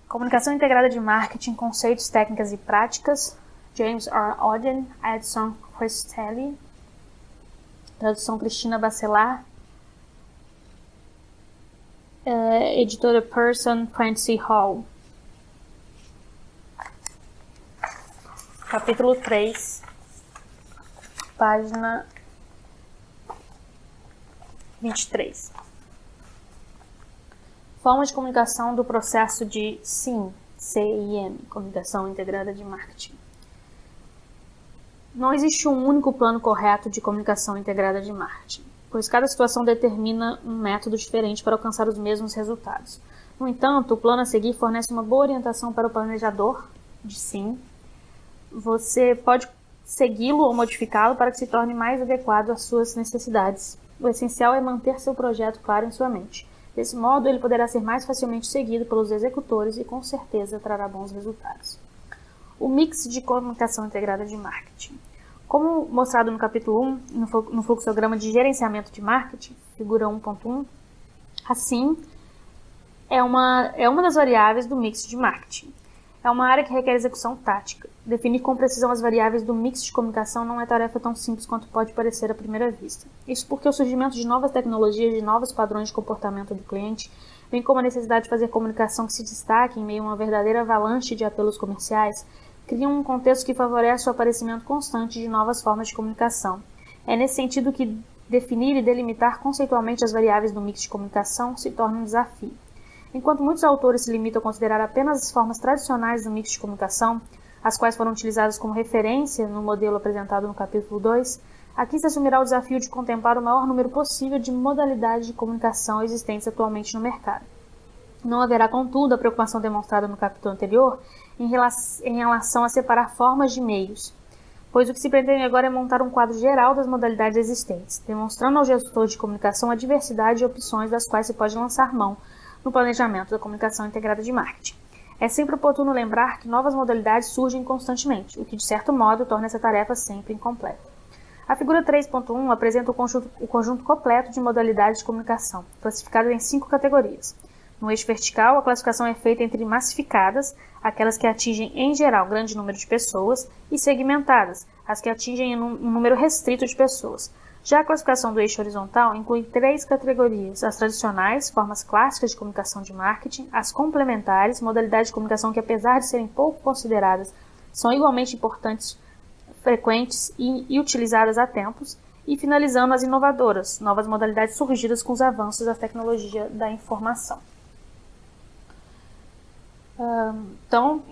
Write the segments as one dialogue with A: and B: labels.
A: Comunicação integrada de marketing, conceitos, técnicas e práticas. James R. Oden, Edson Cristelli. Tradução Cristina Bacelar. Editora Pearson Prentice Hall. Capítulo 3, página 23. Forma de comunicação do processo de CIM, CIM, Comunicação Integrada de Marketing. Não existe um único plano correto de comunicação integrada de marketing, pois cada situação determina um método diferente para alcançar os mesmos resultados. No entanto, o plano a seguir fornece uma boa orientação para o planejador de CIM. Você pode segui-lo ou modificá-lo para que se torne mais adequado às suas necessidades. O essencial é manter seu projeto claro em sua mente. Desse modo, ele poderá ser mais facilmente seguido pelos executores e, com certeza, trará bons resultados. O mix de comunicação integrada de marketing. Como mostrado no capítulo 1, no fluxograma de gerenciamento de marketing, figura 1.1, assim, é uma das variáveis do mix de marketing. É uma área que requer execução tática. Definir com precisão as variáveis do mix de comunicação não é tarefa tão simples quanto pode parecer à primeira vista. Isso porque o surgimento de novas tecnologias e de novos padrões de comportamento do cliente, bem como a necessidade de fazer comunicação que se destaque em meio a uma verdadeira avalanche de apelos comerciais, criam um contexto que favorece o aparecimento constante de novas formas de comunicação. É nesse sentido que definir e delimitar conceitualmente as variáveis do mix de comunicação se torna um desafio. Enquanto muitos autores se limitam a considerar apenas as formas tradicionais do mix de comunicação, as quais foram utilizadas como referência no modelo apresentado no capítulo 2, aqui se assumirá o desafio de contemplar o maior número possível de modalidades de comunicação existentes atualmente no mercado. Não haverá, contudo, a preocupação demonstrada no capítulo anterior em relação a separar formas de meios, pois o que se pretende agora é montar um quadro geral das modalidades existentes, demonstrando ao gestor de comunicação a diversidade de opções das quais se pode lançar mão no planejamento da comunicação integrada de marketing. É sempre oportuno lembrar que novas modalidades surgem constantemente, o que, de certo modo, torna essa tarefa sempre incompleta. A figura 3.1 apresenta o conjunto completo de modalidades de comunicação, classificadas em 5 categorias. No eixo vertical, a classificação é feita entre massificadas, aquelas que atingem, em geral, grande número de pessoas, e segmentadas, as que atingem um número restrito de pessoas. Já a classificação do eixo horizontal inclui 3 categorias: as tradicionais, formas clássicas de comunicação de marketing, as complementares, modalidades de comunicação que, apesar de serem pouco consideradas, são igualmente importantes, frequentes e utilizadas há tempos, e finalizando as inovadoras, novas modalidades surgidas com os avanços da tecnologia da informação. Então,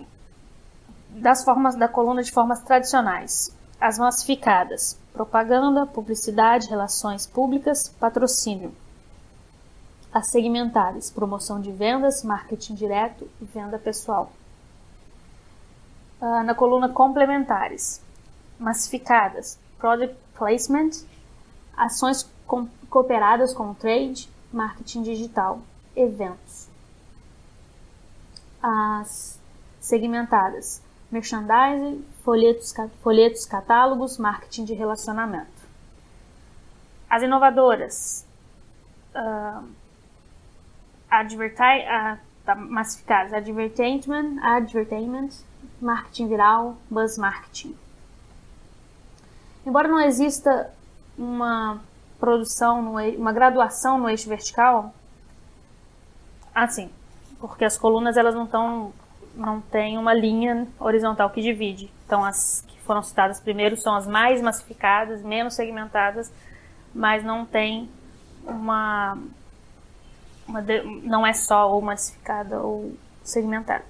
A: das formas da coluna de formas tradicionais. As massificadas: propaganda, publicidade, relações públicas, patrocínio. As segmentadas: promoção de vendas, marketing direto e venda pessoal. Na coluna complementares: massificadas: product placement, ações cooperadas com o trade, marketing digital, eventos. As segmentadas: merchandising, folhetos, catálogos, marketing de relacionamento. As inovadoras, massificadas: advertisement, marketing viral, buzz marketing. Embora não exista uma graduação no eixo vertical, assim, porque as colunas elas não têm uma linha horizontal que divide. Então, as que foram citadas primeiro são as mais massificadas, menos segmentadas, mas não tem não é só ou massificada ou segmentada.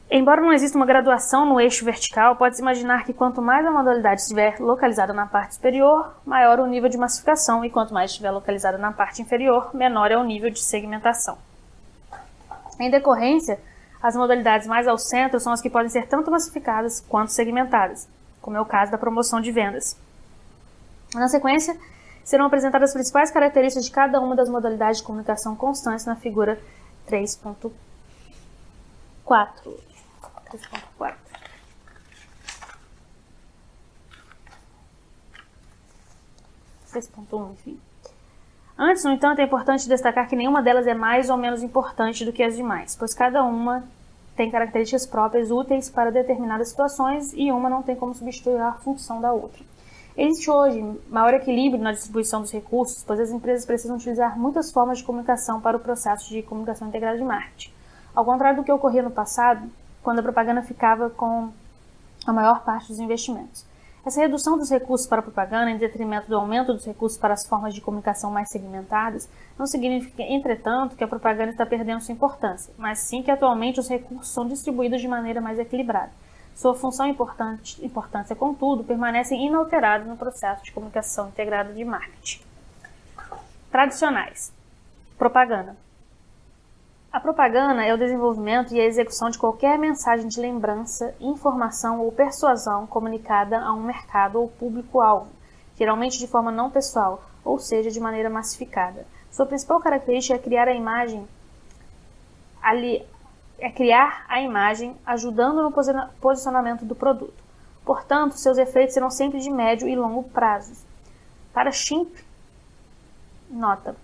A: Embora não exista uma graduação no eixo vertical, pode-se imaginar que quanto mais a modalidade estiver localizada na parte superior, maior o nível de massificação, e quanto mais estiver localizada na parte inferior, menor é o nível de segmentação. Em decorrência, as modalidades mais ao centro são as que podem ser tanto massificadas quanto segmentadas, como é o caso da promoção de vendas. Na sequência, serão apresentadas as principais características de cada uma das modalidades de comunicação constantes na figura 3.4. 3.1, enfim. Antes, no entanto, é importante destacar que nenhuma delas é mais ou menos importante do que as demais, pois cada uma tem características próprias úteis para determinadas situações e uma não tem como substituir a função da outra. Existe hoje maior equilíbrio na distribuição dos recursos, pois as empresas precisam utilizar muitas formas de comunicação para o processo de comunicação integrada de marketing. Ao contrário do que ocorria no passado, quando a propaganda ficava com a maior parte dos investimentos. Essa redução dos recursos para a propaganda, em detrimento do aumento dos recursos para as formas de comunicação mais segmentadas, não significa, entretanto, que a propaganda está perdendo sua importância, mas sim que atualmente os recursos são distribuídos de maneira mais equilibrada. Sua função e importância, contudo, permanecem inalteradas no processo de comunicação integrada de marketing. Tradicionais. Propaganda. A propaganda é o desenvolvimento e a execução de qualquer mensagem de lembrança, informação ou persuasão comunicada a um mercado ou público-alvo, geralmente de forma não pessoal, ou seja, de maneira massificada. Sua principal característica é criar a imagem ajudando no posicionamento do produto. Portanto, seus efeitos serão sempre de médio e longo prazos. Para Schimp, nota.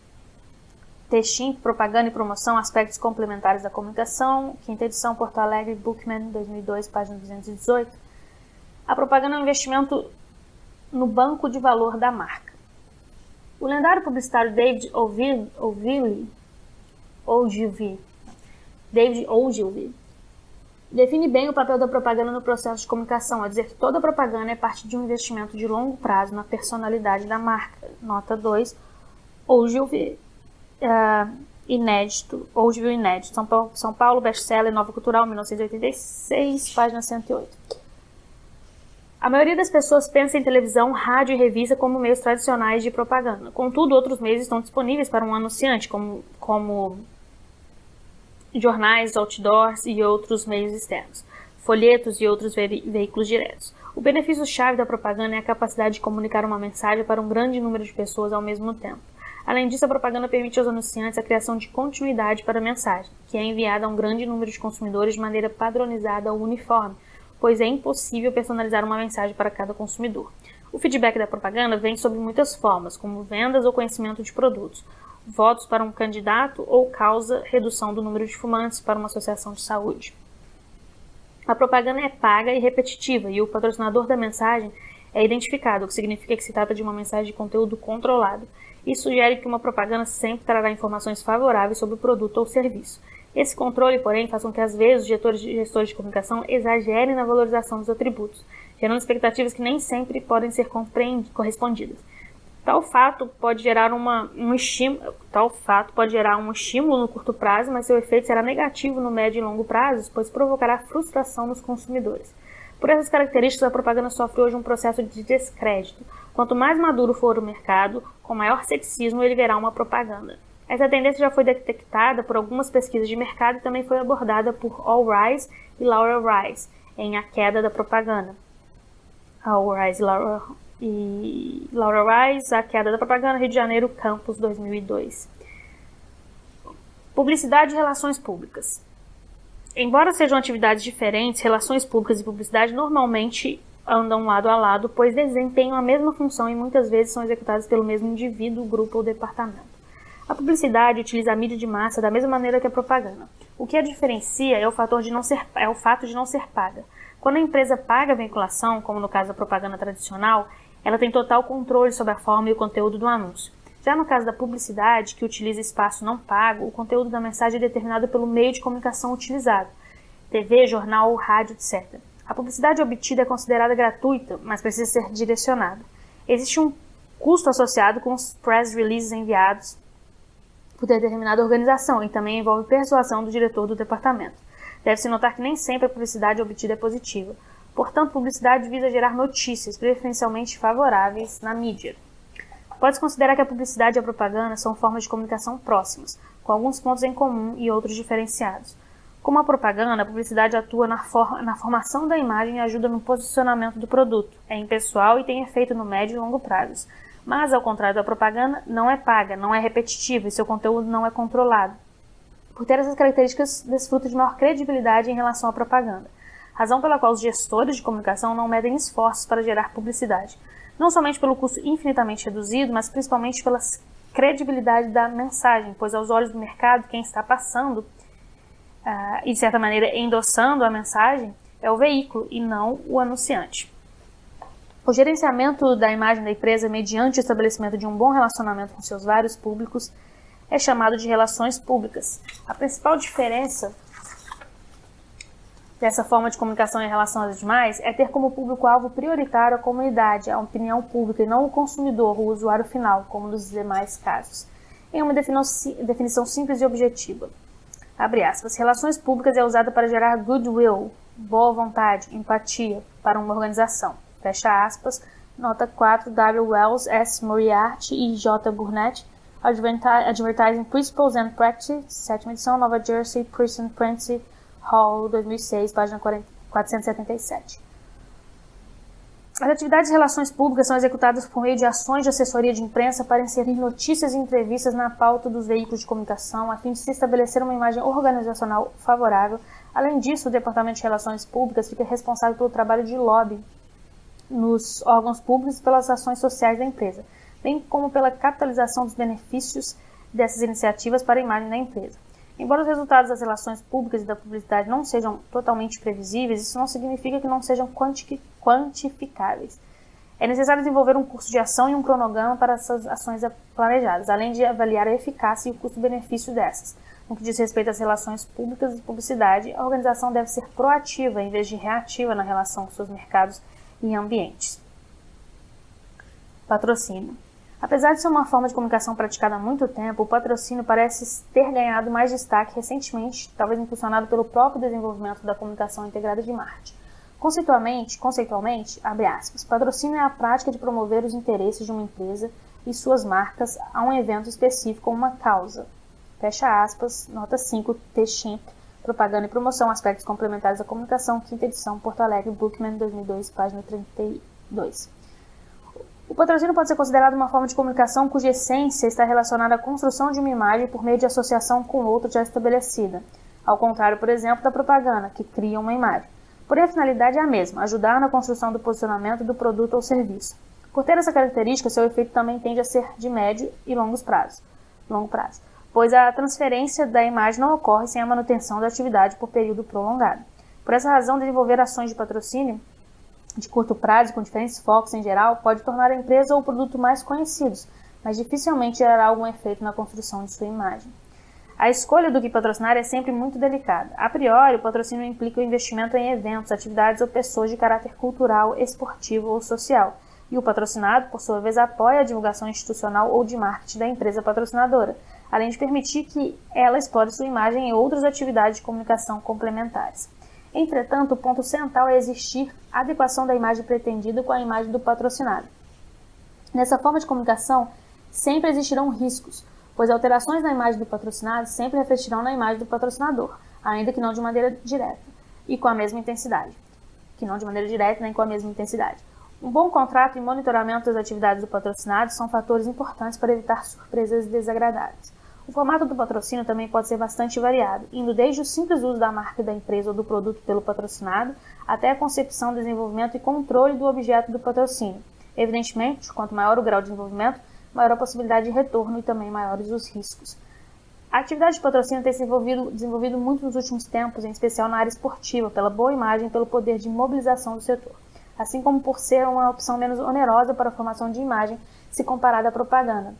A: T-Schimp, propaganda e promoção, aspectos complementares da comunicação, quinta edição, Porto Alegre, Bookman, 2002, página 218. A propaganda é um investimento no banco de valor da marca. O lendário publicitário David Ogilvy define bem o papel da propaganda no processo de comunicação, a dizer que toda propaganda é parte de um investimento de longo prazo na personalidade da marca. Nota 2, Ogilvy. Inédito, São Paulo, best-seller, Nova Cultural, 1986, página 108. A maioria das pessoas pensa em televisão, rádio e revista como meios tradicionais de propaganda. Contudo, outros meios estão disponíveis para um anunciante, como jornais, outdoors e outros meios externos, folhetos e outros veículos diretos. O benefício-chave da propaganda é a capacidade de comunicar uma mensagem para um grande número de pessoas ao mesmo tempo. Além disso, a propaganda permite aos anunciantes a criação de continuidade para a mensagem, que é enviada a um grande número de consumidores de maneira padronizada ou uniforme, pois é impossível personalizar uma mensagem para cada consumidor. O feedback da propaganda vem sob muitas formas, como vendas ou conhecimento de produtos, votos para um candidato ou causa redução do número de fumantes para uma associação de saúde. A propaganda é paga e repetitiva, e o patrocinador da mensagem é identificado, o que significa que se trata de uma mensagem de conteúdo controlado. Isso sugere que uma propaganda sempre trará informações favoráveis sobre o produto ou serviço. Esse controle, porém, faz com que, às vezes, os gestores de comunicação exagerem na valorização dos atributos, gerando expectativas que nem sempre podem ser correspondidas. Tal fato pode gerar um estímulo no curto prazo, mas seu efeito será negativo no médio e longo prazo, pois provocará frustração nos consumidores. Por essas características, a propaganda sofre hoje um processo de descrédito. Quanto mais maduro for o mercado, com maior ceticismo ele verá uma propaganda. Essa tendência já foi detectada por algumas pesquisas de mercado e também foi abordada por All Rise e Laura Rice em A Queda da Propaganda. All Rise e Laura Rice, A Queda da Propaganda, Rio de Janeiro, Campus, 2002. Publicidade e relações públicas. Embora sejam atividades diferentes, relações públicas e publicidade normalmente andam lado a lado, pois desempenham a mesma função e muitas vezes são executadas pelo mesmo indivíduo, grupo ou departamento. A publicidade utiliza a mídia de massa da mesma maneira que a propaganda. O que a diferencia é o fato de não ser paga. Quando a empresa paga a vinculação, como no caso da propaganda tradicional, ela tem total controle sobre a forma e o conteúdo do anúncio. Já no caso da publicidade, que utiliza espaço não pago, o conteúdo da mensagem é determinado pelo meio de comunicação utilizado, TV, jornal, rádio, etc. A publicidade obtida é considerada gratuita, mas precisa ser direcionada. Existe um custo associado com os press releases enviados por determinada organização e também envolve persuasão do diretor do departamento. Deve-se notar que nem sempre a publicidade obtida é positiva. Portanto, publicidade visa gerar notícias, preferencialmente favoráveis na mídia. Pode-se considerar que a publicidade e a propaganda são formas de comunicação próximas, com alguns pontos em comum e outros diferenciados. Como a propaganda, a publicidade atua na formação da imagem e ajuda no posicionamento do produto. É impessoal e tem efeito no médio e longo prazos. Mas, ao contrário da propaganda, não é paga, não é repetitiva e seu conteúdo não é controlado. Por ter essas características, desfruta de maior credibilidade em relação à propaganda, razão pela qual os gestores de comunicação não medem esforços para gerar publicidade, não somente pelo custo infinitamente reduzido, mas principalmente pelas credibilidade da mensagem, pois aos olhos do mercado, quem está passando e de certa maneira endossando a mensagem é o veículo e não o anunciante. O gerenciamento da imagem da empresa mediante o estabelecimento de um bom relacionamento com seus vários públicos é chamado de relações públicas. A principal diferença dessa forma de comunicação em relação às demais é ter como público-alvo prioritário a comunidade, a opinião pública e não o consumidor, o usuário final, como nos demais casos. Em uma definição simples e objetiva. Abre aspas, relações públicas é usada para gerar goodwill, boa vontade, empatia para uma organização. Fecha aspas, nota 4, W. Wells, S. Moriarty e J. Burnett, Advertising Principles and Practice, 7ª edição, Nova Jersey, Prison Prince Hall, 2006, página 477. As atividades de relações públicas são executadas por meio de ações de assessoria de imprensa para inserir notícias e entrevistas na pauta dos veículos de comunicação, a fim de se estabelecer uma imagem organizacional favorável. Além disso, o Departamento de Relações Públicas fica responsável pelo trabalho de lobby nos órgãos públicos e pelas ações sociais da empresa, bem como pela capitalização dos benefícios dessas iniciativas para a imagem da empresa. Embora os resultados das relações públicas e da publicidade não sejam totalmente previsíveis, isso não significa que não sejam quantificáveis. É necessário desenvolver um curso de ação e um cronograma para essas ações planejadas, além de avaliar a eficácia e o custo-benefício dessas. No que diz respeito às relações públicas e publicidade, a organização deve ser proativa em vez de reativa na relação com seus mercados e ambientes. Patrocínio. Apesar de ser uma forma de comunicação praticada há muito tempo, o patrocínio parece ter ganhado mais destaque recentemente, talvez impulsionado pelo próprio desenvolvimento da comunicação integrada de marketing. Conceitualmente, abre aspas, patrocínio é a prática de promover os interesses de uma empresa e suas marcas a um evento específico ou uma causa. Fecha aspas, nota 5, Techin, Propaganda e Promoção, Aspectos Complementares da Comunicação, 5ª edição, Porto Alegre, Bookman, 2002, página 32. O patrocínio pode ser considerado uma forma de comunicação cuja essência está relacionada à construção de uma imagem por meio de associação com outra já estabelecida, ao contrário, por exemplo, da propaganda, que cria uma imagem. Porém, a finalidade é a mesma, ajudar na construção do posicionamento do produto ou serviço. Por ter essa característica, seu efeito também tende a ser de médio e longo prazo, pois a transferência da imagem não ocorre sem a manutenção da atividade por período prolongado. Por essa razão, desenvolver ações de patrocínio de curto prazo, com diferentes focos em geral, pode tornar a empresa ou o produto mais conhecidos, mas dificilmente gerará algum efeito na construção de sua imagem. A escolha do que patrocinar é sempre muito delicada. A priori, o patrocínio implica o investimento em eventos, atividades ou pessoas de caráter cultural, esportivo ou social, e o patrocinado, por sua vez, apoia a divulgação institucional ou de marketing da empresa patrocinadora, além de permitir que ela explore sua imagem em outras atividades de comunicação complementares. Entretanto, o ponto central é existir a adequação da imagem pretendida com a imagem do patrocinado. Nessa forma de comunicação, sempre existirão riscos, pois alterações na imagem do patrocinado sempre refletirão na imagem do patrocinador, ainda que não de maneira direta e com a mesma intensidade. Um bom contrato e monitoramento das atividades do patrocinado são fatores importantes para evitar surpresas desagradáveis. O formato do patrocínio também pode ser bastante variado, indo desde o simples uso da marca da empresa ou do produto pelo patrocinado, até a concepção, desenvolvimento e controle do objeto do patrocínio. Evidentemente, quanto maior o grau de envolvimento, maior a possibilidade de retorno e também maiores os riscos. A atividade de patrocínio tem se desenvolvido muito nos últimos tempos, em especial na área esportiva, pela boa imagem e pelo poder de mobilização do setor, assim como por ser uma opção menos onerosa para a formação de imagem se comparada à propaganda.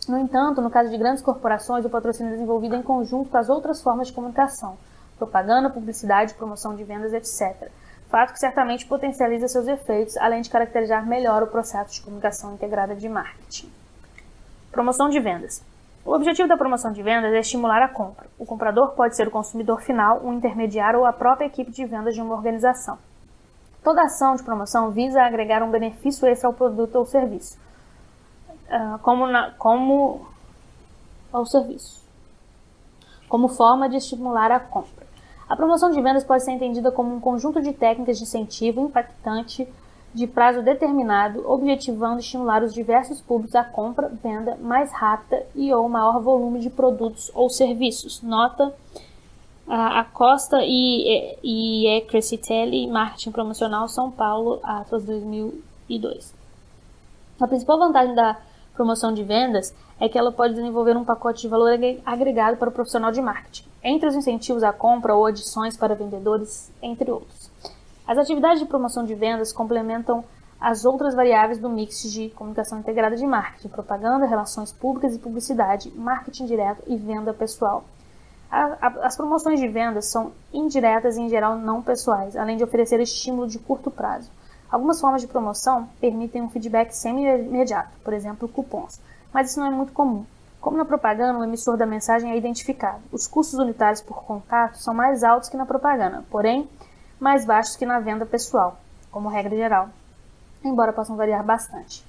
A: No entanto, no caso de grandes corporações, o patrocínio é desenvolvido em conjunto com as outras formas de comunicação, propaganda, publicidade, promoção de vendas, etc. Fato que certamente potencializa seus efeitos, além de caracterizar melhor o processo de comunicação integrada de marketing. Promoção de vendas. O objetivo da promoção de vendas é estimular a compra. O comprador pode ser o consumidor final, um intermediário ou a própria equipe de vendas de uma organização. Toda ação de promoção visa agregar um benefício extra ao produto ou serviço, como forma de estimular a compra. A promoção de vendas pode ser entendida como um conjunto de técnicas de incentivo impactante de prazo determinado, objetivando estimular os diversos públicos à compra, venda mais rápida e ou maior volume de produtos ou serviços. Nota Acosta e Crescitelli, Marketing Promocional, São Paulo, Atlas 2002. A principal vantagem da promoção de vendas é que ela pode desenvolver um pacote de valor agregado para o profissional de marketing, entre os incentivos à compra ou adições para vendedores, entre outros. As atividades de promoção de vendas complementam as outras variáveis do mix de comunicação integrada de marketing: propaganda, relações públicas e publicidade, marketing direto e venda pessoal. As promoções de vendas são indiretas e, em geral, não pessoais, além de oferecer estímulo de curto prazo. Algumas formas de promoção permitem um feedback semi-imediato, por exemplo, cupons, mas isso não é muito comum. Como na propaganda, o emissor da mensagem é identificado. Os custos unitários por contato são mais altos que na propaganda, porém mais baixos que na venda pessoal, como regra geral, embora possam variar bastante.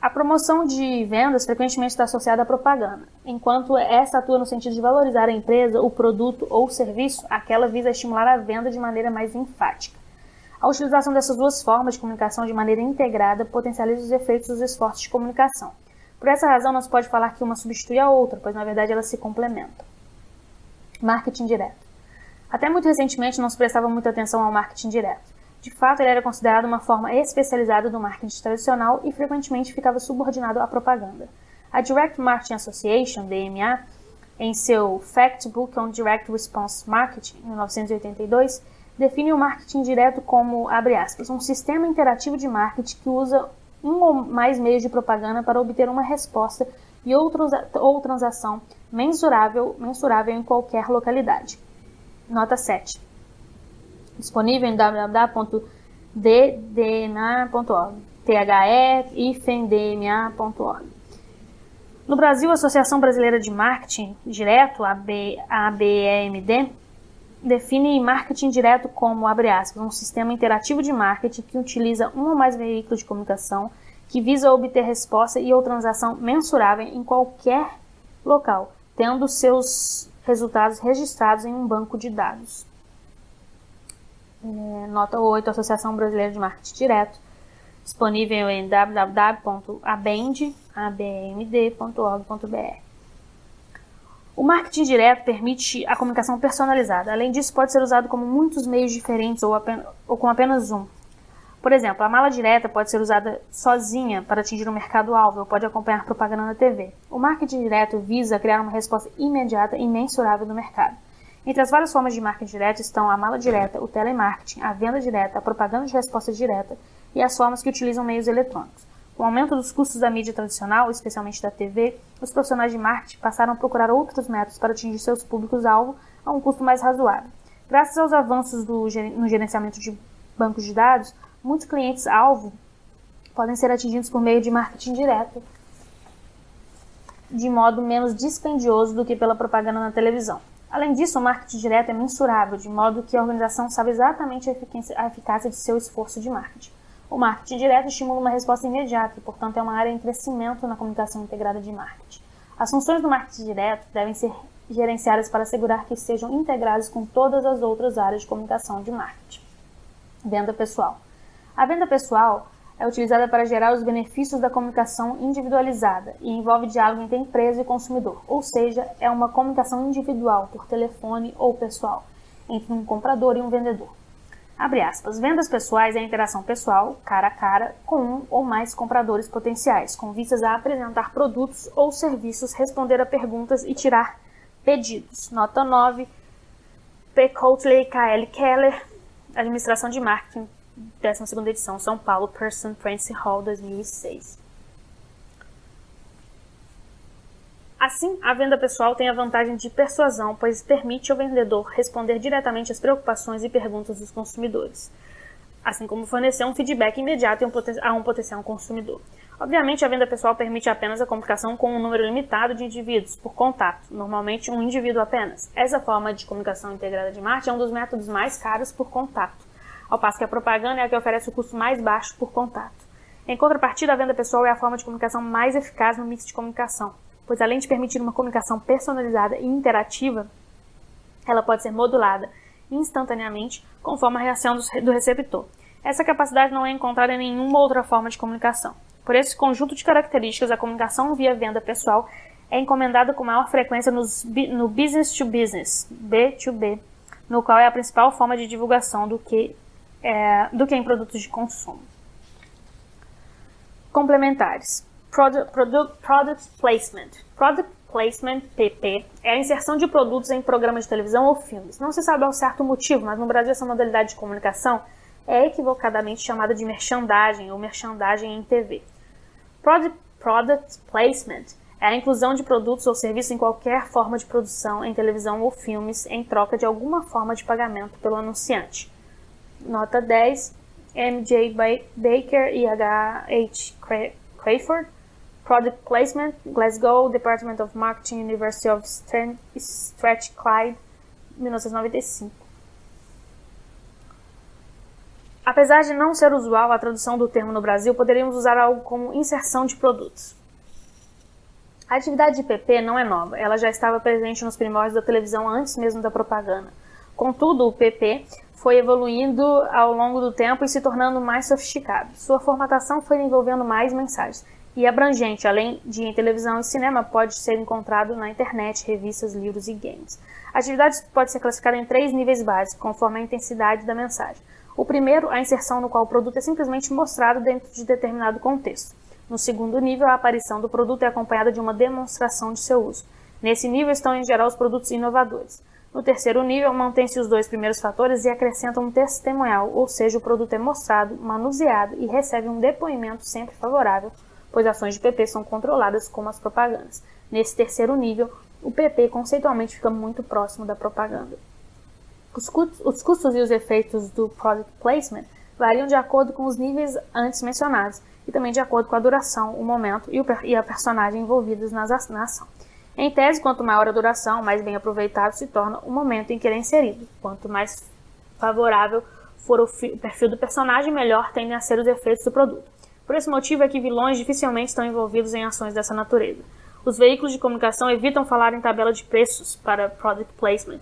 A: A promoção de vendas frequentemente está associada à propaganda. Enquanto essa atua no sentido de valorizar a empresa, o produto ou o serviço, aquela visa estimular a venda de maneira mais enfática. A utilização dessas duas formas de comunicação de maneira integrada potencializa os efeitos dos esforços de comunicação. Por essa razão, não se pode falar que uma substitui a outra, pois na verdade elas se complementam. Marketing direto. Até muito recentemente não se prestava muita atenção ao marketing direto. De fato, ele era considerado uma forma especializada do marketing tradicional e frequentemente ficava subordinado à propaganda. A Direct Marketing Association, DMA, em seu Fact Book on Direct Response Marketing, em 1982, define o marketing direto como, abre aspas, um sistema interativo de marketing que usa um ou mais meios de propaganda para obter uma resposta ou transação mensurável em qualquer localidade. Nota 7. Disponível em www.ddma.org, the-dma.org. No Brasil, a Associação Brasileira de Marketing Direto, ABMD, define marketing direto como, abre aspas, um sistema interativo de marketing que utiliza um ou mais veículos de comunicação que visa obter resposta e ou transação mensurável em qualquer local, tendo seus resultados registrados em um banco de dados. Nota 8, Associação Brasileira de Marketing Direto, disponível em www.abmd.org.br. O marketing direto permite a comunicação personalizada. Além disso, pode ser usado como muitos meios diferentes ou com apenas um. Por exemplo, a mala direta pode ser usada sozinha para atingir um mercado-alvo ou pode acompanhar propaganda na TV. O marketing direto visa criar uma resposta imediata e mensurável do mercado. Entre as várias formas de marketing direto estão a mala direta, o telemarketing, a venda direta, a propaganda de resposta direta e as formas que utilizam meios eletrônicos. Com o aumento dos custos da mídia tradicional, especialmente da TV, os profissionais de marketing passaram a procurar outros métodos para atingir seus públicos-alvo a um custo mais razoável. Graças aos avanços no gerenciamento de bancos de dados, muitos clientes-alvo podem ser atingidos por meio de marketing direto, de modo menos dispendioso do que pela propaganda na televisão. Além disso, o marketing direto é mensurável, de modo que a organização sabe exatamente a eficácia de seu esforço de marketing. O marketing direto estimula uma resposta imediata e, portanto, é uma área em crescimento na comunicação integrada de marketing. As funções do marketing direto devem ser gerenciadas para assegurar que estejam integradas com todas as outras áreas de comunicação de marketing. Venda pessoal. A venda pessoal é utilizada para gerar os benefícios da comunicação individualizada e envolve diálogo entre empresa e consumidor, ou seja, é uma comunicação individual, por telefone ou pessoal, entre um comprador e um vendedor. Abre aspas, vendas pessoais é a interação pessoal, cara a cara, com um ou mais compradores potenciais, com vistas a apresentar produtos ou serviços, responder a perguntas e tirar pedidos. Nota 9, P. Coatley, K.L. Keller, Administração de Marketing, 12ª edição, São Paulo, Pearson Prince Hall, 2006. Assim, a venda pessoal tem a vantagem de persuasão, pois permite ao vendedor responder diretamente às preocupações e perguntas dos consumidores, assim como fornecer um feedback imediato a um potencial consumidor. Obviamente, a venda pessoal permite apenas a comunicação com um número limitado de indivíduos, por contato, normalmente um indivíduo apenas. Essa forma de comunicação integrada de marketing é um dos métodos mais caros por contato, ao passo que a propaganda é a que oferece o custo mais baixo por contato. Em contrapartida, a venda pessoal é a forma de comunicação mais eficaz no mix de comunicação, pois além de permitir uma comunicação personalizada e interativa, ela pode ser modulada instantaneamente conforme a reação do receptor. Essa capacidade não é encontrada em nenhuma outra forma de comunicação. Por esse conjunto de características, a comunicação via venda pessoal é encomendada com maior frequência no business to business, B2B, no qual é a principal forma de divulgação do que em produtos de consumo. Complementares. Product Placement. Product Placement, PP, é a inserção de produtos em programas de televisão ou filmes. Não se sabe ao certo motivo, mas no Brasil essa modalidade de comunicação é equivocadamente chamada de merchandising ou merchandising em TV. Product Placement é a inclusão de produtos ou serviços em qualquer forma de produção em televisão ou filmes em troca de alguma forma de pagamento pelo anunciante. Nota 10, M.J. Baker e H.H. Crayford. Product Placement, Glasgow, Department of Marketing, University of Strathclyde, 1995. Apesar de não ser usual a tradução do termo no Brasil, poderíamos usar algo como inserção de produtos. A atividade de PP não é nova, ela já estava presente nos primórdios da televisão antes mesmo da propaganda. Contudo, o PP foi evoluindo ao longo do tempo e se tornando mais sofisticado. Sua formatação foi envolvendo mais mensagens e abrangente, além de em televisão e cinema, pode ser encontrado na internet, revistas, livros e games. A atividade pode ser classificada em 3 níveis básicos, conforme a intensidade da mensagem. O primeiro, a inserção no qual o produto é simplesmente mostrado dentro de determinado contexto. No segundo nível, a aparição do produto é acompanhada de uma demonstração de seu uso. Nesse nível estão, em geral, os produtos inovadores. No terceiro nível, mantém-se os 2 primeiros fatores e acrescenta um testemunhal, ou seja, o produto é mostrado, manuseado e recebe um depoimento sempre favorável, pois ações de PP são controladas como as propagandas. Nesse terceiro nível, o PP conceitualmente fica muito próximo da propaganda. Os custos e os efeitos do Product Placement variam de acordo com os níveis antes mencionados e também de acordo com a duração, o momento e a personagem envolvidos na ação. Em tese, quanto maior a duração, mais bem aproveitado se torna o momento em que ele é inserido. Quanto mais favorável for o perfil do personagem, melhor tendem a ser os efeitos do produto. Por esse motivo é que vilões dificilmente estão envolvidos em ações dessa natureza. Os veículos de comunicação evitam falar em tabela de preços para Product Placement,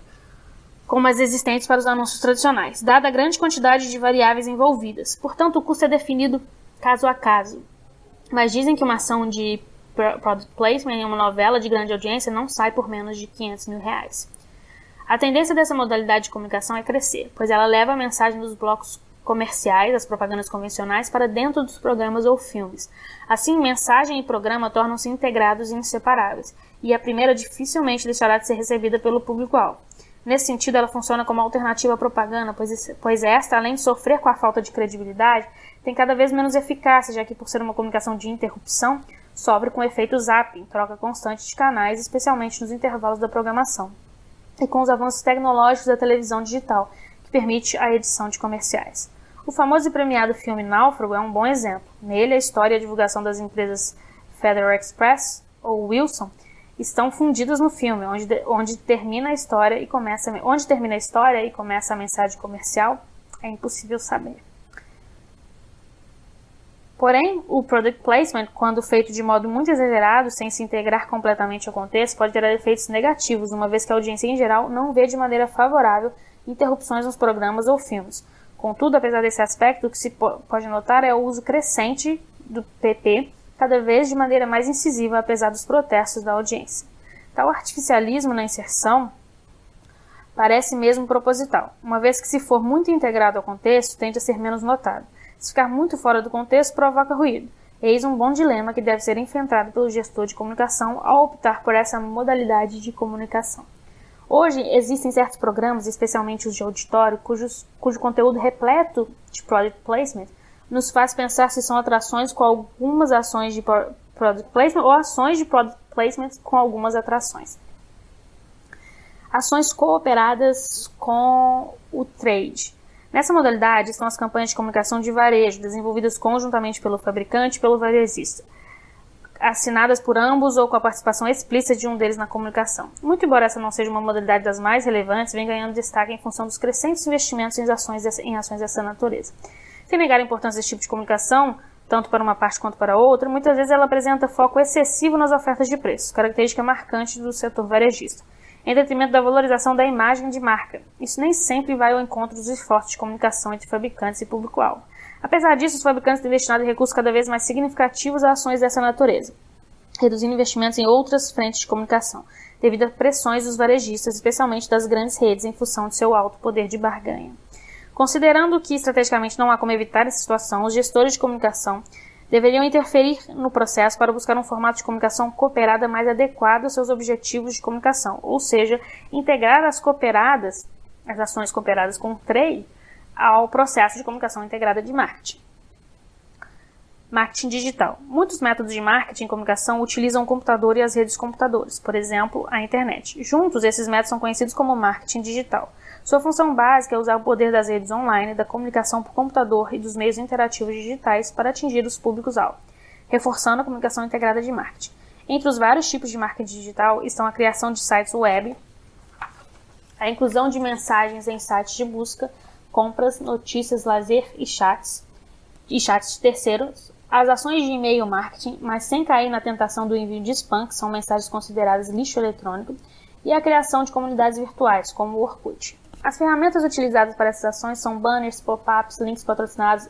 A: como as existentes para os anúncios tradicionais, dada a grande quantidade de variáveis envolvidas. Portanto, o custo é definido caso a caso. Mas dizem que uma ação de Product Placement em uma novela de grande audiência não sai por menos de R$500 mil. A tendência dessa modalidade de comunicação é crescer, pois ela leva a mensagem dos blocos comerciais, as propagandas convencionais, para dentro dos programas ou filmes. Assim, mensagem e programa tornam-se integrados e inseparáveis, e a primeira dificilmente deixará de ser recebida pelo público-alvo. Nesse sentido, ela funciona como alternativa à propaganda, pois esta, além de sofrer com a falta de credibilidade, tem cada vez menos eficácia, já que, por ser uma comunicação de interrupção, sofre com o efeito zapping, troca constante de canais, especialmente nos intervalos da programação, e com os avanços tecnológicos da televisão digital, que permite a edição de comerciais. O famoso e premiado filme Náufrago é um bom exemplo. Nele, a história e a divulgação das empresas Federal Express ou Wilson estão fundidas no filme, onde termina a história e começa a mensagem comercial, é impossível saber. Porém, o Product Placement, quando feito de modo muito exagerado, sem se integrar completamente ao contexto, pode ter efeitos negativos, uma vez que a audiência em geral não vê de maneira favorável interrupções nos programas ou filmes. Contudo, apesar desse aspecto, o que se pode notar é o uso crescente do PP, cada vez de maneira mais incisiva, apesar dos protestos da audiência. Tal artificialismo na inserção parece mesmo proposital, uma vez que, se for muito integrado ao contexto, tende a ser menos notado. Se ficar muito fora do contexto, provoca ruído. Eis um bom dilema que deve ser enfrentado pelo gestor de comunicação ao optar por essa modalidade de comunicação. Hoje, existem certos programas, especialmente os de auditório, cujo conteúdo repleto de Product Placement nos faz pensar se são atrações com algumas ações de Product Placement ou ações de Product Placement com algumas atrações. Ações cooperadas com o trade. Nessa modalidade estão as campanhas de comunicação de varejo, desenvolvidas conjuntamente pelo fabricante e pelo varejista, assinadas por ambos ou com a participação explícita de um deles na comunicação. Muito embora essa não seja uma modalidade das mais relevantes, vem ganhando destaque em função dos crescentes investimentos em ações dessa natureza. Sem negar a importância desse tipo de comunicação, tanto para uma parte quanto para outra, muitas vezes ela apresenta foco excessivo nas ofertas de preço, característica marcante do setor varejista, em detrimento da valorização da imagem de marca. Isso nem sempre vai ao encontro dos esforços de comunicação entre fabricantes e público-alvo. Apesar disso, os fabricantes têm destinado recursos cada vez mais significativos a ações dessa natureza, reduzindo investimentos em outras frentes de comunicação, devido a pressões dos varejistas, especialmente das grandes redes, em função de seu alto poder de barganha. Considerando que estrategicamente não há como evitar essa situação, os gestores de comunicação deveriam interferir no processo para buscar um formato de comunicação cooperada mais adequado aos seus objetivos de comunicação, ou seja, integrar as ações cooperadas com o trade ao processo de comunicação integrada de marketing. Marketing digital. Muitos métodos de marketing e comunicação utilizam o computador e as redes de computadores, por exemplo, a internet. Juntos, esses métodos são conhecidos como marketing digital. Sua função básica é usar o poder das redes online, da comunicação por computador e dos meios interativos digitais para atingir os públicos-alvo, reforçando a comunicação integrada de marketing. Entre os vários tipos de marketing digital estão a criação de sites web, a inclusão de mensagens em sites de busca, compras, notícias, lazer e chats de terceiros, as ações de e-mail marketing, mas sem cair na tentação do envio de spam, que são mensagens consideradas lixo eletrônico, e a criação de comunidades virtuais, como o Orkut. As ferramentas utilizadas para essas ações são banners, pop-ups, links patrocinados,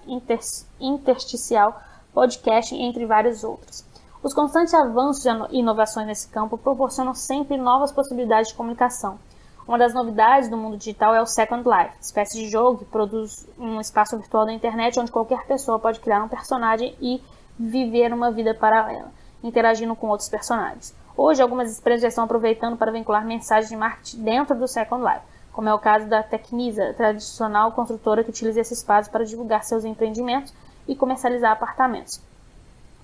A: intersticial, podcasting, entre vários outros. Os constantes avanços e inovações nesse campo proporcionam sempre novas possibilidades de comunicação. Uma das novidades do mundo digital é o Second Life, espécie de jogo que produz um espaço virtual da internet onde qualquer pessoa pode criar um personagem e viver uma vida paralela, interagindo com outros personagens. Hoje, algumas empresas já estão aproveitando para vincular mensagens de marketing dentro do Second Life, como é o caso da Tecnisa, tradicional construtora que utiliza esse espaço para divulgar seus empreendimentos e comercializar apartamentos.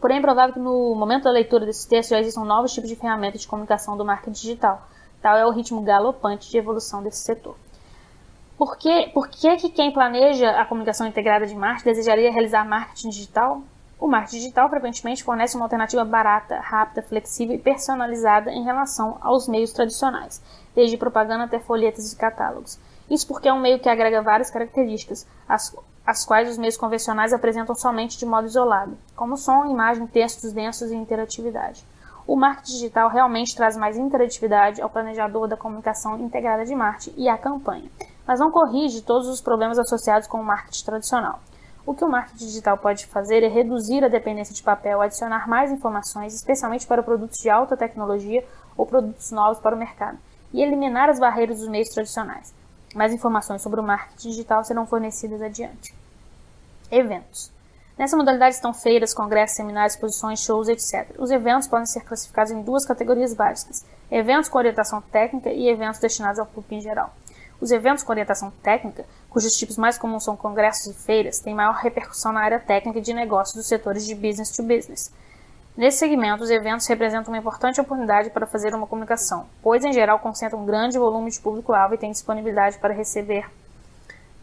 A: Porém, é provável que no momento da leitura desse texto já existam novos tipos de ferramentas de comunicação do marketing digital. Tal é o ritmo galopante de evolução desse setor. Por que quem planeja a comunicação integrada de marketing desejaria realizar marketing digital? O marketing digital frequentemente fornece uma alternativa barata, rápida, flexível e personalizada em relação aos meios tradicionais, desde propaganda até folhetos e catálogos. Isso porque é um meio que agrega várias características, as quais os meios convencionais apresentam somente de modo isolado, como som, imagem, textos densos e interatividade. O marketing digital realmente traz mais interatividade ao planejador da comunicação integrada de marketing e à campanha, mas não corrige todos os problemas associados com o marketing tradicional. O que o marketing digital pode fazer é reduzir a dependência de papel, adicionar mais informações, especialmente para produtos de alta tecnologia ou produtos novos para o mercado, e eliminar as barreiras dos meios tradicionais. Mais informações sobre o marketing digital serão fornecidas adiante. Eventos. Nessa modalidade estão feiras, congressos, seminários, exposições, shows, etc. Os eventos podem ser classificados em duas categorias básicas: eventos com orientação técnica e eventos destinados ao público em geral. Os eventos com orientação técnica, cujos tipos mais comuns são congressos e feiras, têm maior repercussão na área técnica e de negócios dos setores de business to business. Nesse segmento, os eventos representam uma importante oportunidade para fazer uma comunicação, pois em geral concentram um grande volume de público-alvo e têm disponibilidade para receber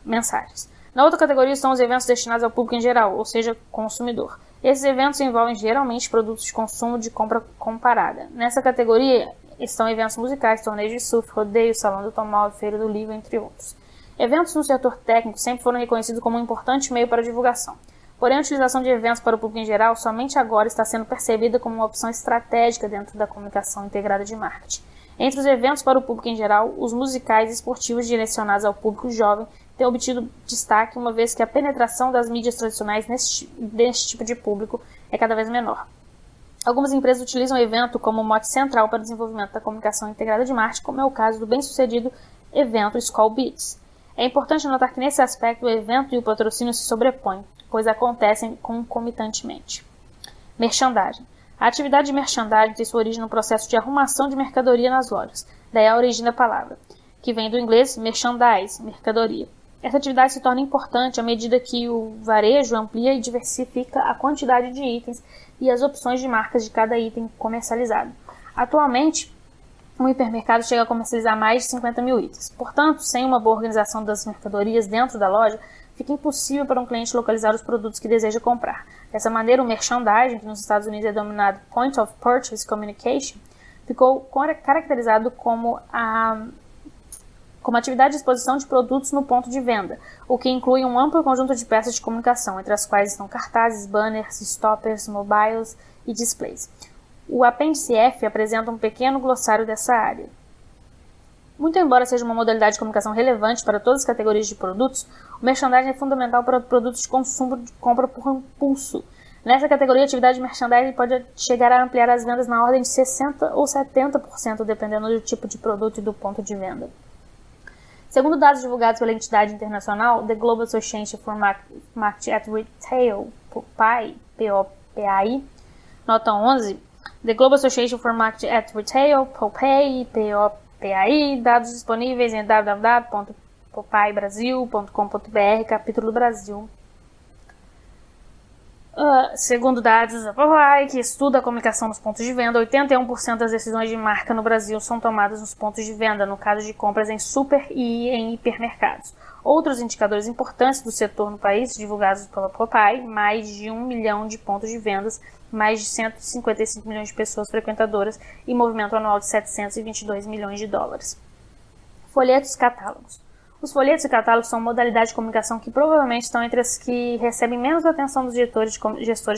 A: mensagens. Na outra categoria estão os eventos destinados ao público em geral, ou seja, consumidor. Esses eventos envolvem geralmente produtos de consumo de compra comparada. Nessa categoria estão eventos musicais, torneios de surf, rodeio, salão do automóvel, feira do livro, entre outros. Eventos no setor técnico sempre foram reconhecidos como um importante meio para a divulgação. Porém, a utilização de eventos para o público em geral somente agora está sendo percebida como uma opção estratégica dentro da comunicação integrada de marketing. Entre os eventos para o público em geral, os musicais e esportivos direcionados ao público jovem têm obtido destaque, uma vez que a penetração das mídias tradicionais neste tipo de público é cada vez menor. Algumas empresas utilizam o evento como mote central para o desenvolvimento da comunicação integrada de marketing, como é o caso do bem-sucedido evento Skull Beats. É importante notar que nesse aspecto o evento e o patrocínio se sobrepõem, pois acontecem concomitantemente. Merchandising. A atividade de merchandising tem sua origem no processo de arrumação de mercadoria nas lojas, daí a origem da palavra, que vem do inglês merchandise, mercadoria. Essa atividade se torna importante à medida que o varejo amplia e diversifica a quantidade de itens e as opções de marcas de cada item comercializado. Atualmente, um hipermercado chega a comercializar mais de 50 mil itens. Portanto, sem uma boa organização das mercadorias dentro da loja, fica impossível para um cliente localizar os produtos que deseja comprar. Dessa maneira, o merchandising, que nos Estados Unidos é denominado Point of Purchase Communication, ficou caracterizado como atividade de exposição de produtos no ponto de venda, o que inclui um amplo conjunto de peças de comunicação, entre as quais estão cartazes, banners, stoppers, mobiles e displays. O apêndice F apresenta um pequeno glossário dessa área. Muito embora seja uma modalidade de comunicação relevante para todas as categorias de produtos, o merchandising é fundamental para produtos de consumo de compra por impulso. Nessa categoria, a atividade de merchandising pode chegar a ampliar as vendas na ordem de 60% ou 70%, dependendo do tipo de produto e do ponto de venda. Segundo dados divulgados pela entidade internacional The Global Association for Marketing at Retail, POPI, PAI. Nota 11. The Global Association for Marketing at Retail, POPAI, POPAI, dados disponíveis em www.popaibrasil.com.br, capítulo Brasil. Segundo dados da POPAI, que estuda a comunicação nos pontos de venda, 81% das decisões de marca no Brasil são tomadas nos pontos de venda, no caso de compras em super e em hipermercados. Outros indicadores importantes do setor no país, divulgados pela POPAI, mais de 1 milhão de pontos de vendas, mais de 155 milhões de pessoas frequentadoras e movimento anual de 722 milhões de dólares. Folhetos e catálogos. Os folhetos e catálogos são modalidades de comunicação que provavelmente estão entre as que recebem menos atenção dos gestores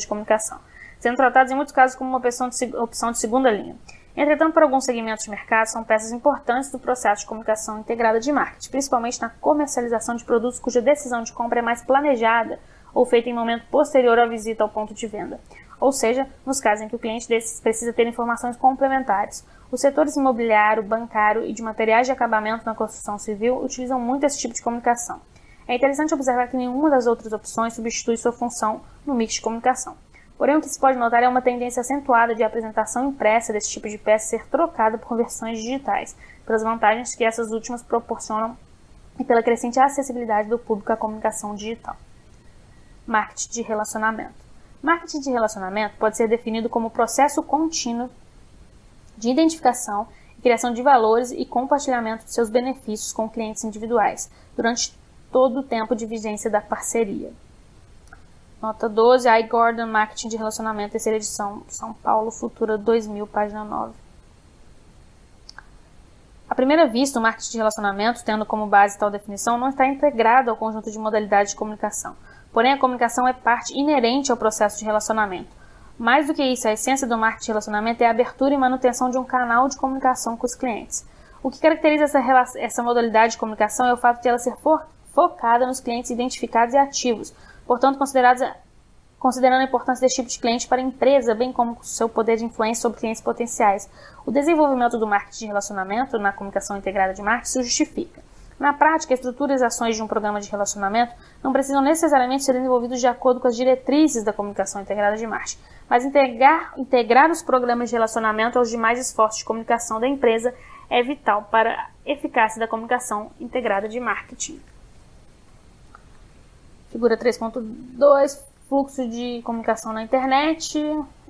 A: de comunicação, sendo tratados em muitos casos como uma opção de segunda linha. Entretanto, para alguns segmentos de mercado, são peças importantes do processo de comunicação integrada de marketing, principalmente na comercialização de produtos cuja decisão de compra é mais planejada ou feita em momento posterior à visita ao ponto de venda, ou seja, nos casos em que o cliente desses precisa ter informações complementares. Os setores imobiliário, bancário e de materiais de acabamento na construção civil utilizam muito esse tipo de comunicação. É interessante observar que nenhuma das outras opções substitui sua função no mix de comunicação. Porém, o que se pode notar é uma tendência acentuada de a apresentação impressa desse tipo de peça ser trocada por versões digitais, pelas vantagens que essas últimas proporcionam e pela crescente acessibilidade do público à comunicação digital. Marketing de relacionamento. Marketing de relacionamento pode ser definido como processo contínuo de identificação e criação de valores e compartilhamento de seus benefícios com clientes individuais, durante todo o tempo de vigência da parceria. Nota 12, I. Gordon, Marketing de Relacionamento, terceira edição, São Paulo, Futura 2000, página 9. À primeira vista, o marketing de relacionamento, tendo como base tal definição, não está integrado ao conjunto de modalidades de comunicação. Porém, a comunicação é parte inerente ao processo de relacionamento. Mais do que isso, a essência do marketing de relacionamento é a abertura e manutenção de um canal de comunicação com os clientes. O que caracteriza essa modalidade de comunicação é o fato de ela ser focada nos clientes identificados e ativos, portanto, considerando a importância desse tipo de cliente para a empresa, bem como seu poder de influência sobre clientes potenciais. O desenvolvimento do marketing de relacionamento na comunicação integrada de marketing se justifica. Na prática, a estrutura e as ações de um programa de relacionamento não precisam necessariamente ser desenvolvidos de acordo com as diretrizes da comunicação integrada de marketing, mas integrar os programas de relacionamento aos demais esforços de comunicação da empresa é vital para a eficácia da comunicação integrada de marketing. Figura 3.2, fluxo de comunicação na internet,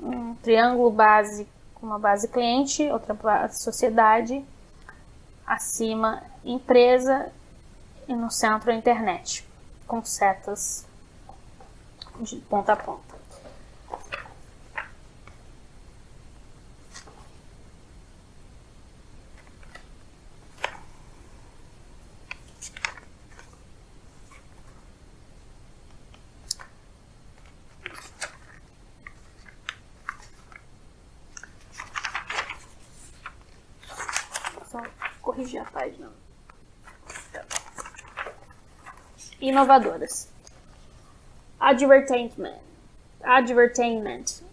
A: um triângulo base com uma base cliente, outra base sociedade, acima empresa e no centro a internet, com setas de ponta a ponta. Corrigir a página. Inovadoras. Advertainment.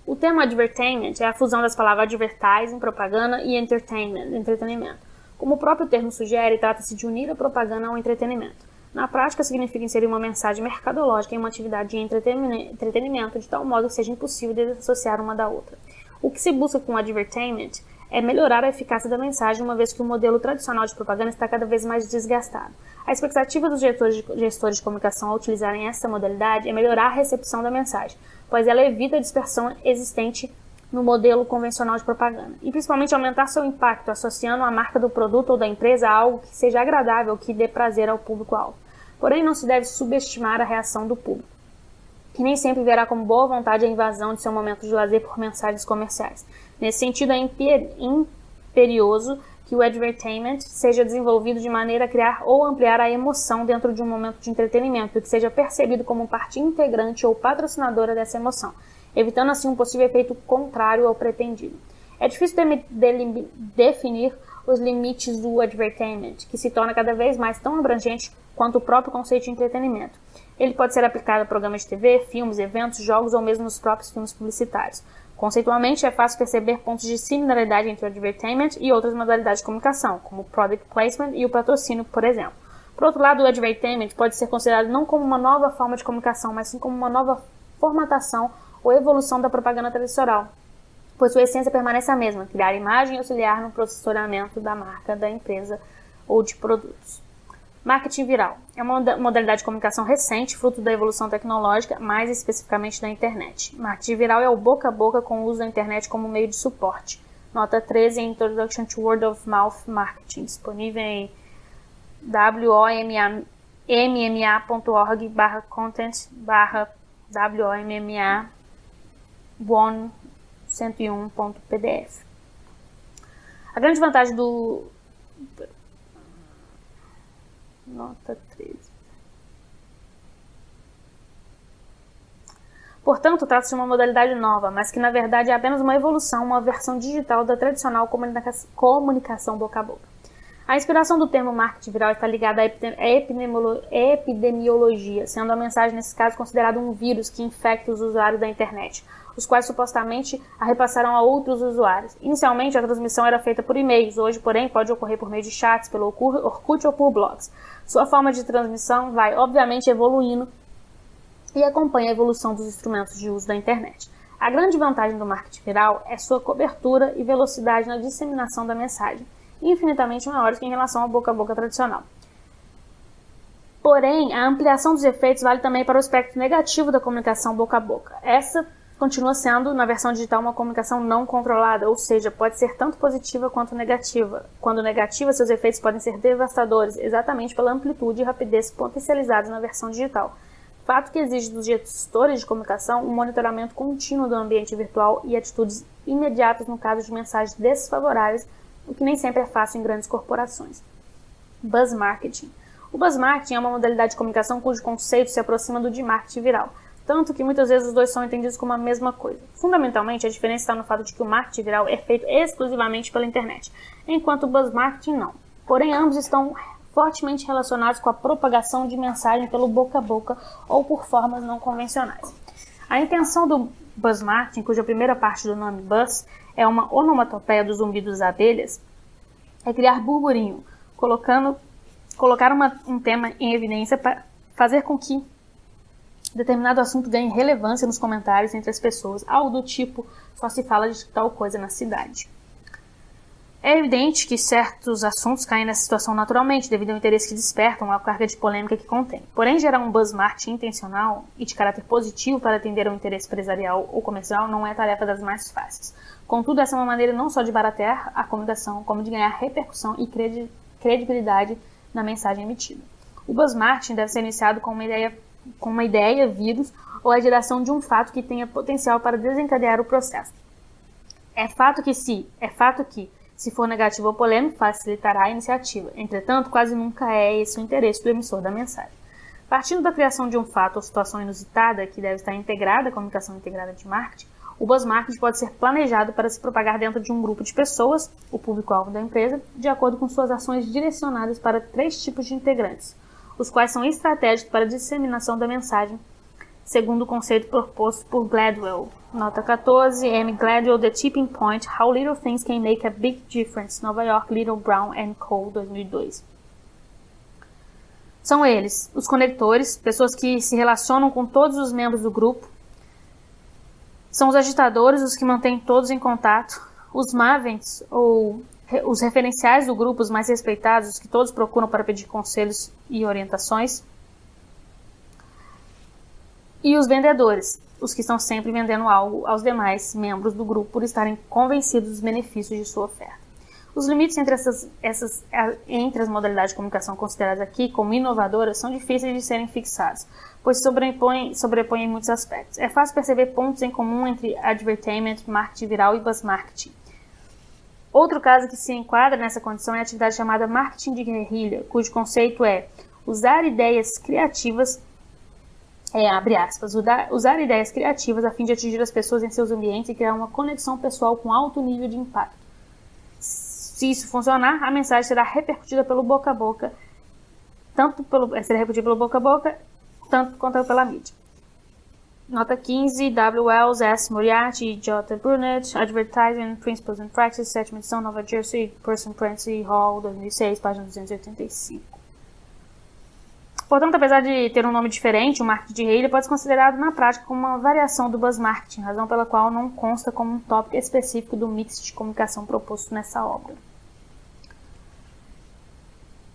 A: O termo advertainment é a fusão das palavras advertising, propaganda, e entertainment, entretenimento. Como o próprio termo sugere, trata-se de unir a propaganda ao entretenimento. Na prática, significa inserir uma mensagem mercadológica em uma atividade de entretenimento, de tal modo que seja impossível desassociar uma da outra. O que se busca com advertainment é melhorar a eficácia da mensagem, uma vez que o modelo tradicional de propaganda está cada vez mais desgastado. A expectativa dos gestores de comunicação ao utilizarem essa modalidade é melhorar a recepção da mensagem, pois ela evita a dispersão existente no modelo convencional de propaganda, e principalmente aumentar seu impacto, associando a marca do produto ou da empresa a algo que seja agradável, que dê prazer ao público-alvo. Porém, não se deve subestimar a reação do público, que nem sempre verá como boa vontade a invasão de seu momento de lazer por mensagens comerciais. Nesse sentido, é imperioso que o advertainment seja desenvolvido de maneira a criar ou ampliar a emoção dentro de um momento de entretenimento e que seja percebido como parte integrante ou patrocinadora dessa emoção, evitando assim um possível efeito contrário ao pretendido. É difícil definir os limites do advertainment, que se torna cada vez mais tão abrangente quanto o próprio conceito de entretenimento. Ele pode ser aplicado a programas de TV, filmes, eventos, jogos ou mesmo nos próprios filmes publicitários. Conceitualmente, é fácil perceber pontos de similaridade entre o advertainment e outras modalidades de comunicação, como o product placement e o patrocínio, por exemplo. Por outro lado, o advertainment pode ser considerado não como uma nova forma de comunicação, mas sim como uma nova formatação ou evolução da propaganda tradicional, pois sua essência permanece a mesma, criar imagem e auxiliar no posicionamento da marca, da empresa ou de produtos. Marketing viral é uma modalidade de comunicação recente, fruto da evolução tecnológica, mais especificamente da internet. Marketing viral é o boca a boca com o uso da internet como meio de suporte. Nota 13 em Introduction to Word of Mouth Marketing, disponível em womma.content/womma101.pdf. A grande vantagem do... Nota 13. Portanto, trata-se de uma modalidade nova, mas que na verdade é apenas uma evolução, uma versão digital da tradicional comunicação boca a boca. A inspiração do termo marketing viral está ligada à epidemiologia, sendo a mensagem nesse caso considerada um vírus que infecta os usuários da internet, os quais supostamente a repassaram a outros usuários. Inicialmente, a transmissão era feita por e-mails, hoje, porém, pode ocorrer por meio de chats, pelo Orkut ou por blogs. Sua forma de transmissão vai, obviamente, evoluindo e acompanha a evolução dos instrumentos de uso da internet. A grande vantagem do marketing viral é sua cobertura e velocidade na disseminação da mensagem, infinitamente maiores que em relação ao boca a boca tradicional. Porém, a ampliação dos efeitos vale também para o aspecto negativo da comunicação boca a boca. Essa continua sendo, na versão digital, uma comunicação não controlada, ou seja, pode ser tanto positiva quanto negativa. Quando negativa, seus efeitos podem ser devastadores, exatamente pela amplitude e rapidez potencializadas na versão digital. Fato que exige dos gestores de comunicação um monitoramento contínuo do ambiente virtual e atitudes imediatas no caso de mensagens desfavoráveis, o que nem sempre é fácil em grandes corporações. Buzz marketing. O buzz marketing é uma modalidade de comunicação cujo conceito se aproxima do de marketing viral, tanto que muitas vezes os dois são entendidos como a mesma coisa. Fundamentalmente, a diferença está no fato de que o marketing viral é feito exclusivamente pela internet, enquanto o buzz marketing não. Porém, ambos estão fortemente relacionados com a propagação de mensagem pelo boca a boca ou por formas não convencionais. A intenção do buzz marketing, cuja primeira parte do nome buzz é uma onomatopeia do zumbido das abelhas, é criar burburinho, colocar um tema em evidência para fazer com que determinado assunto ganhe relevância nos comentários entre as pessoas, algo do tipo, só se fala de tal coisa na cidade. É evidente que certos assuntos caem nessa situação naturalmente, devido ao interesse que despertam, à carga de polêmica que contém. Porém, gerar um buzz marketing intencional e de caráter positivo para atender ao interesse empresarial ou comercial não é tarefa das mais fáceis. Contudo, essa é uma maneira não só de baratear a comunicação, como de ganhar repercussão e credibilidade na mensagem emitida. O buzz marketing deve ser iniciado com uma ideia, vírus, ou a geração de um fato que tenha potencial para desencadear o processo. É fato que, se for negativo ou polêmico, facilitará a iniciativa. Entretanto, quase nunca é esse o interesse do emissor da mensagem. Partindo da criação de um fato ou situação inusitada, que deve estar integrada à comunicação integrada de marketing, o buzz marketing pode ser planejado para se propagar dentro de um grupo de pessoas, o público-alvo da empresa, de acordo com suas ações direcionadas para 3 tipos de integrantes, os quais são estratégicos para a disseminação da mensagem, segundo o conceito proposto por Gladwell. Nota 14, M. Gladwell, The Tipping Point, How Little Things Can Make a Big Difference, Nova York, Little Brown & Co., 2002. São eles, os conectores, pessoas que se relacionam com todos os membros do grupo, são os agitadores, os que mantêm todos em contato, os mavens, ou os referenciais do grupo, os mais respeitados, os que todos procuram para pedir conselhos e orientações, e os vendedores, os que estão sempre vendendo algo aos demais membros do grupo por estarem convencidos dos benefícios de sua oferta. Os limites entre as modalidades de comunicação consideradas aqui como inovadoras são difíceis de serem fixados, pois sobrepõem em muitos aspectos. É fácil perceber pontos em comum entre advertainment, marketing viral e buzz marketing. Outro caso que se enquadra nessa condição é a atividade chamada marketing de guerrilha, cujo conceito é usar ideias criativas, abre aspas, usar ideias criativas a fim de atingir as pessoas em seus ambientes e criar uma conexão pessoal com alto nível de impacto. Se isso funcionar, a mensagem será repercutida pelo boca a boca, tanto quanto pela mídia. Nota 15, W. Wells, S. Moriarty e J. Brunett, Advertising Principles and Practice, 7ª edição, Nova Jersey, Person Prince Hall, 2006, página 285. Portanto, apesar de ter um nome diferente, o marketing de rede ele pode ser considerado na prática como uma variação do buzz marketing, razão pela qual não consta como um tópico específico do mix de comunicação proposto nessa obra.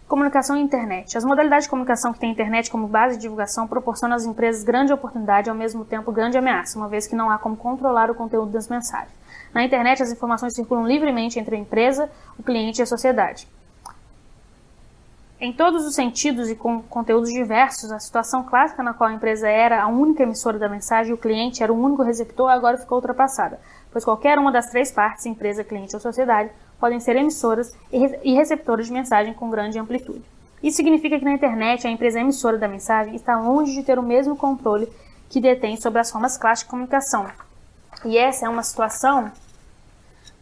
A: Comunicação e internet. As modalidades de comunicação que têm a internet como base de divulgação proporcionam às empresas grande oportunidade e, ao mesmo tempo, grande ameaça, uma vez que não há como controlar o conteúdo das mensagens. Na internet, as informações circulam livremente entre a empresa, o cliente e a sociedade. Em todos os sentidos e com conteúdos diversos, a situação clássica na qual a empresa era a única emissora da mensagem e o cliente era o único receptor agora ficou ultrapassada, pois qualquer uma das três partes, empresa, cliente ou sociedade, podem ser emissoras e receptoras de mensagem com grande amplitude. Isso significa que na internet a empresa emissora da mensagem está longe de ter o mesmo controle que detém sobre as formas clássicas de comunicação. E essa é uma situação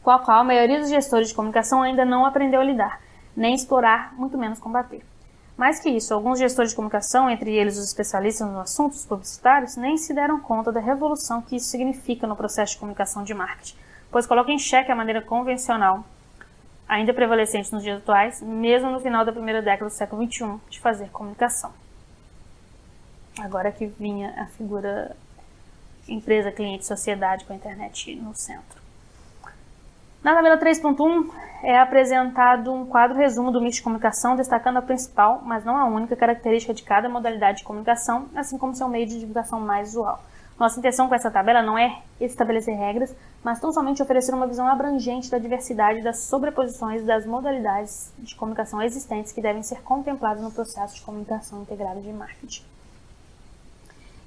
A: com a qual a maioria dos gestores de comunicação ainda não aprendeu a lidar, nem explorar, muito menos combater. Mais que isso, alguns gestores de comunicação, entre eles os especialistas nos assuntos publicitários, nem se deram conta da revolução que isso significa no processo de comunicação de marketing, pois coloca em xeque a maneira convencional, ainda prevalecente nos dias atuais, mesmo no final da primeira década do século XXI, de fazer comunicação. Agora que vinha a figura empresa, cliente, sociedade com a internet no centro. Na tabela 3.1 é apresentado um quadro resumo do mix de comunicação, destacando a principal, mas não a única, característica de cada modalidade de comunicação, assim como seu meio de divulgação mais usual. Nossa intenção com essa tabela não é estabelecer regras, mas tão somente oferecer uma visão abrangente da diversidade das sobreposições das modalidades de comunicação existentes que devem ser contempladas no processo de comunicação integrada de marketing.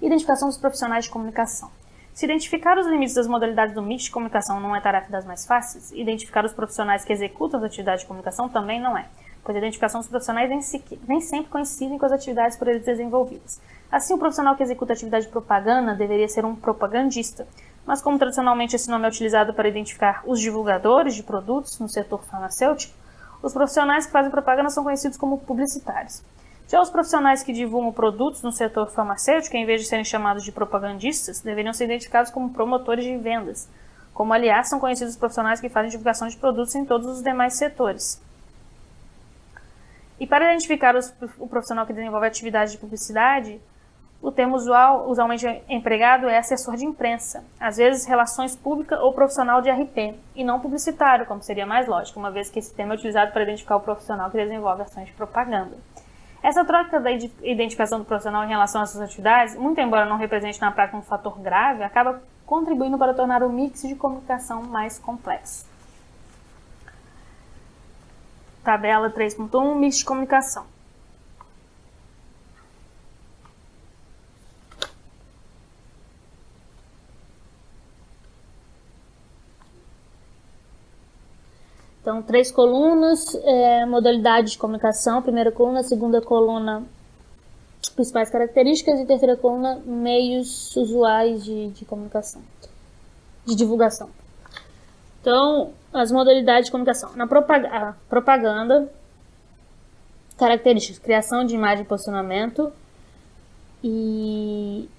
A: Identificação dos profissionais de comunicação. Se identificar os limites das modalidades do mix de comunicação não é tarefa das mais fáceis, identificar os profissionais que executam as atividades de comunicação também não é, pois a identificação dos profissionais nem sempre coincidem com as atividades por eles desenvolvidas. Assim, o profissional que executa a atividade de propaganda deveria ser um propagandista, mas como tradicionalmente esse nome é utilizado para identificar os divulgadores de produtos no setor farmacêutico, os profissionais que fazem propaganda são conhecidos como publicitários. Já os profissionais que divulgam produtos no setor farmacêutico, em vez de serem chamados de propagandistas, deveriam ser identificados como promotores de vendas, como aliás são conhecidos os profissionais que fazem divulgação de produtos em todos os demais setores. E para identificar o profissional que desenvolve atividade de publicidade, o termo usualmente empregado é assessor de imprensa, às vezes relações públicas ou profissional de RP, e não publicitário, como seria mais lógico, uma vez que esse termo é utilizado para identificar o profissional que desenvolve ações de propaganda. Essa troca da identificação do profissional em relação às suas atividades, muito embora não represente na prática um fator grave, acaba contribuindo para tornar o mix de comunicação mais complexo. Tabela 3.1, mix de comunicação. Então, 3 colunas, modalidade de comunicação, primeira coluna, segunda coluna, principais características e terceira coluna, meios usuais de comunicação, de divulgação. Então, as modalidades de comunicação. Na propaganda, características, criação de imagem e posicionamento e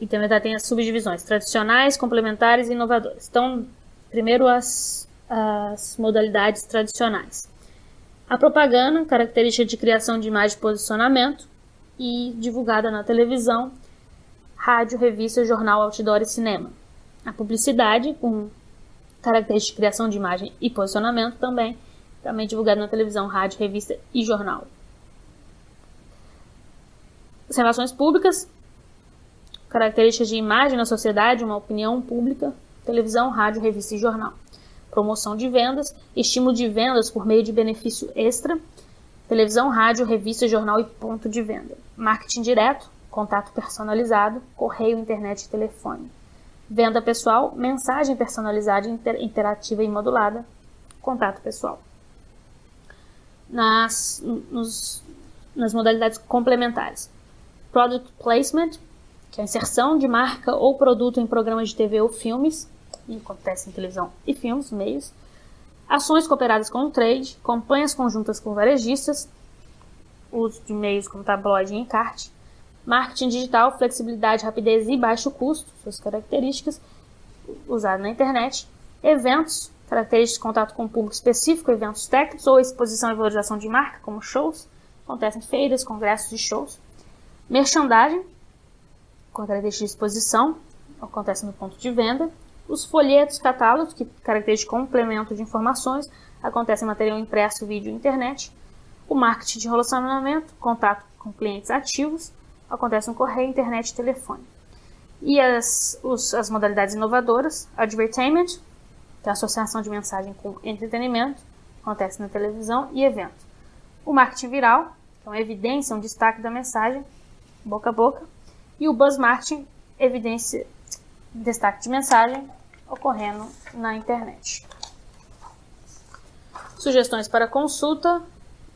A: também tem as subdivisões, tradicionais, complementares e inovadoras. Então, primeiro as modalidades tradicionais. A propaganda, característica de criação de imagem e posicionamento e divulgada na televisão, rádio, revista, jornal, outdoor e cinema. A publicidade, com característica de criação de imagem e posicionamento também divulgada na televisão, rádio, revista e jornal. As relações públicas, características de imagem na sociedade, uma opinião pública, televisão, rádio, revista e jornal. Promoção de vendas, estímulo de vendas por meio de benefício extra, televisão, rádio, revista, jornal e ponto de venda. Marketing direto, contato personalizado, correio, internet e telefone. Venda pessoal, mensagem personalizada, interativa e modulada, contato pessoal. Nas modalidades complementares. Product placement, que é a inserção de marca ou produto em programas de TV ou filmes, e acontece em televisão e filmes, meios. Ações cooperadas com o trade, campanhas conjuntas com varejistas, uso de meios como tabloide e encarte. Marketing digital, flexibilidade, rapidez e baixo custo, suas características, usado na internet. Eventos, características de contato com o público específico, eventos técnicos ou exposição e valorização de marca, como shows. acontecem feiras, congressos e shows. Merchandising, com característica de exposição, acontece no ponto de venda. Os folhetos, catálogos, que caracterizam de complemento de informações, acontecem em material impresso, vídeo e internet. O marketing de relacionamento, contato com clientes ativos, acontece no correio, internet e telefone. E as modalidades inovadoras, advertainment, que é a associação de mensagem com entretenimento, acontece na televisão e evento. O marketing viral, que é uma evidência, um destaque da mensagem, boca a boca. E o buzz marketing, evidência, destaque de mensagem, ocorrendo na internet. Sugestões para consulta: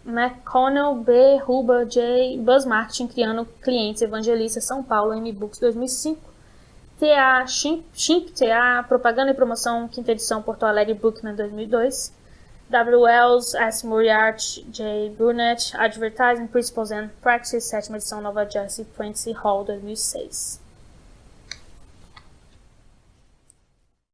A: McConnell, B, Ruba, J, Buzz Marketing, criando clientes evangelistas, São Paulo, M-Books 2005. TA, Shimp, TA, Propaganda e Promoção, quinta edição, Porto Alegre, Bookman 2002. W. Wells, S. Moriarty, J. Burnett, Advertising Principles and Practice, sétima edição, Nova Jersey, Quincy Hall 2006.